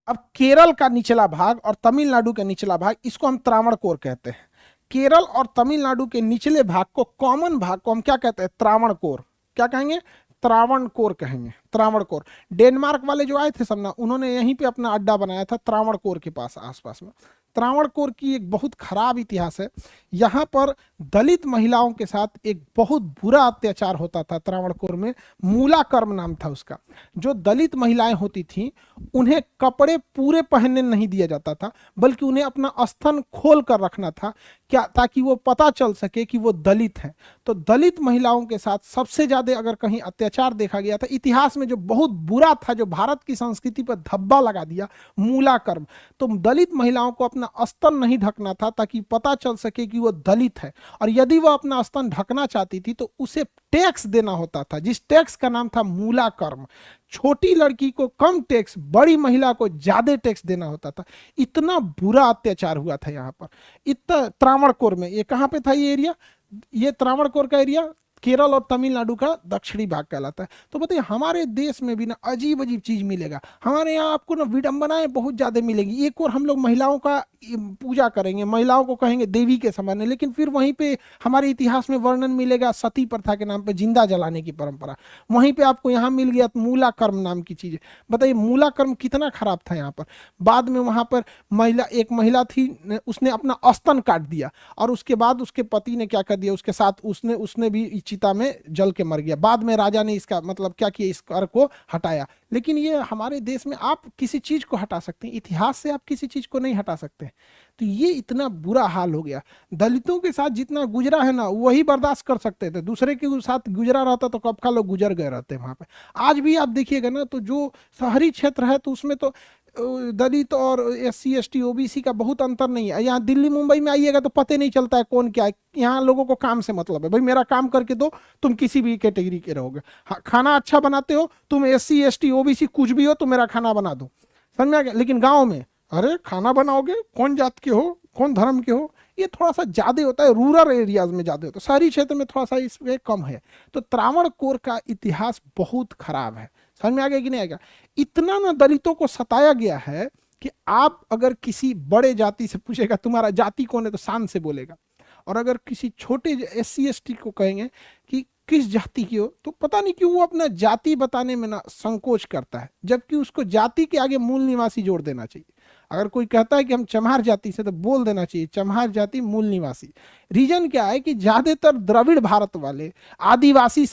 अब केरल का निचला भाग और तमिलनाडु का निचला भाग, इसको हम त्रावणकोर कहते हैं। केरल और तमिलनाडु के निचले भाग को, कॉमन भाग को हम क्या कहते हैं? त्रावणकोर। क्या कहेंगे? त्रावणकोर कहेंगे, त्रावणकोर। डेनमार्क वाले जो आए थे सब ना, उन्होंने यहीं पे अपना अड्डा बनाया था त्रावणकोर के पास, आसपास में। त्रावणकोर की एक बहुत खराब इतिहास है। यहाँ पर दलित महिलाओं के साथ एक बहुत बुरा अत्याचार होता था त्रावणकोर में। मूला कर्म नाम था उसका। जो दलित महिलाएं होती थीं, उन्हें कपड़े पूरे पहनने नहीं दिया जाता था, बल्कि उन्हें अपना स्तन खोल कर रखना था, क्या, ताकि वो पता चल सके कि वो दलित हैं। तो दलित महिलाओं के साथ सबसे ज्यादा अगर कहीं अत्याचार देखा गया था इतिहास में, जो बहुत बुरा था, जो भारत की संस्कृति पर धब्बा लगा दिया, मूला कर्म। तो दलित महिलाओं को अपना स्तन नहीं ढकना था, ताकि पता चल सके कि वो दलित है। और यदि वो अपना स्तन ढकना चाहती थी तो उसे टैक्स देना होता था, जिस टैक्स का नाम था मूला कर्म। छोटी लड़की को कम टैक्स, बड़ी महिला को ज्यादा टैक्स देना होता था। इतना बुरा अत्याचार हुआ था यहाँ पर। इतना त्रावणकोर में, ये कहाँ पे था ये एरिया? ये त्रावणकोर का एरिया केरल और तमिलनाडु का दक्षिणी भाग कहलाता है। तो बताइए, हमारे देश में भी ना अजीब अजीब चीज मिलेगा। हमारे यहाँ आपको ना विडंबनाएं बहुत ज्यादा मिलेगी। एक और हम लोग महिलाओं का पूजा करेंगे, महिलाओं को कहेंगे देवी के समान है, लेकिन फिर वहीं पे हमारे इतिहास में वर्णन मिलेगा सती प्रथा के नाम पे, जिंदा जलाने की परंपरा। वहीं पे आपको यहाँ मिल गया मूला कर्म नाम की चीज। बताइए, मूला कर्म कितना खराब था यहाँ पर। बाद में वहां पर एक महिला थी, उसने अपना स्तन काट दिया, और उसके बाद उसके पति ने क्या कर दिया, उसके साथ उसने उसने भी चिता में जल के मर गया। बाद में राजा ने इसका मतलब क्या किया, इस कर को हटाया। लेकिन ये हमारे देश में आप किसी चीज को हटा सकते हैं, इतिहास से आप किसी चीज को नहीं हटा सकते। तो ये इतना बुरा हाल हो गया। दलितों के साथ जितना गुजरा है ना, वही बर्दाश्त कर सकते थे। दूसरे के साथ गुजरा रहता तो कब का लोग गुजर गए रहते वहां पे। आज भी आप देखिएगा ना, तो जो शहरी क्षेत्र है तो उसमें तो दलित और SC ST OBC का बहुत अंतर नहीं है। यहाँ दिल्ली मुंबई में आइएगा तो पता नहीं चलता है कौन क्या है। यहाँ लोगों को काम से मतलब है, भाई मेरा काम करके दो, तुम किसी भी कैटेगरी के रहोगे। हाँ, खाना अच्छा बनाते हो, तुम SC ST OBC कुछ भी हो, तो मेरा खाना बना दो। समझ में आ गया? लेकिन गाँव में, अरे खाना बनाओगे, कौन जात के हो, कौन धर्म के हो, ये थोड़ा सा ज्यादा होता है। रूरल एरियाज में ज्यादा होता है, शहरी क्षेत्र में थोड़ा सा इसमें कम है। तो त्रावणकोर का इतिहास बहुत खराब है। समझ में आ गया कि नहीं आएगा? इतना ना दलितों को सताया गया है कि आप अगर किसी बड़े जाति से पूछेगा तुम्हारा जाति कौन है, तो शान से बोलेगा। और अगर किसी छोटे SC ST को कहेंगे कि किस जाति की हो, तो पता नहीं क्यों वो अपना जाति बताने में ना संकोच करता है, जबकि उसको जाति के आगे मूल निवासी जोड़ देना चाहिए। अगर कोई कहता है कि हम चमार जाति से, तो बोल देना चाहिए चमार जाति मूल निवासी। रीजन क्या है कि ज्यादातर द्रविड़ भारत वाले आदिवासी